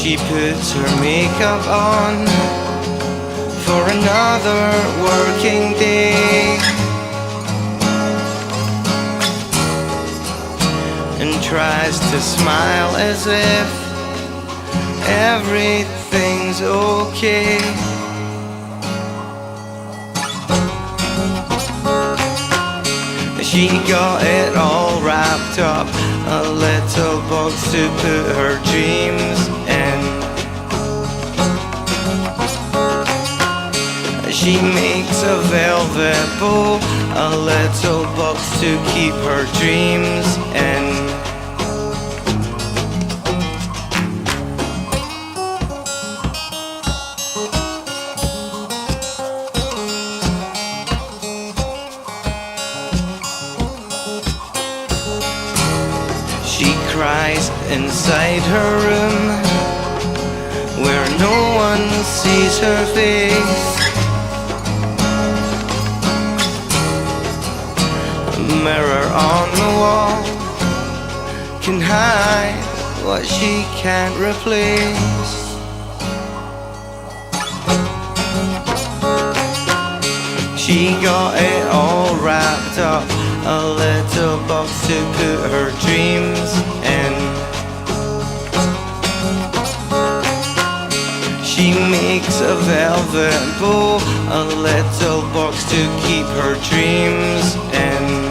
She puts her makeup on for another working day, and tries to smile as if everything's okay. She got it all wrapped up, a little box to put her dreams in. She makes a velvet bow, a little box to keep her dreams in. She cries inside her room, where no one sees her face. A mirror on the wall can hide what she can't replace. She got it all wrapped up, a little box to put her dreams in. She makes a velvet bow, a little box to keep her dreams in.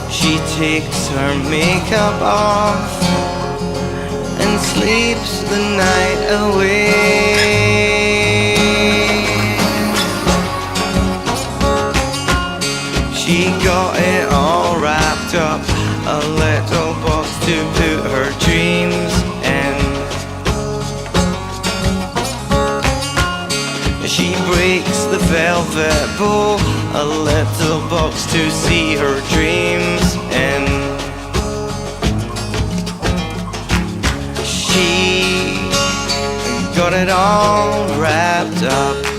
She takes her makeup off and sleeps the night away. She got it all wrapped up, a little box to put her dreams in. She breaks the velvet bow, a little box to see her dreams in. She got it all wrapped up.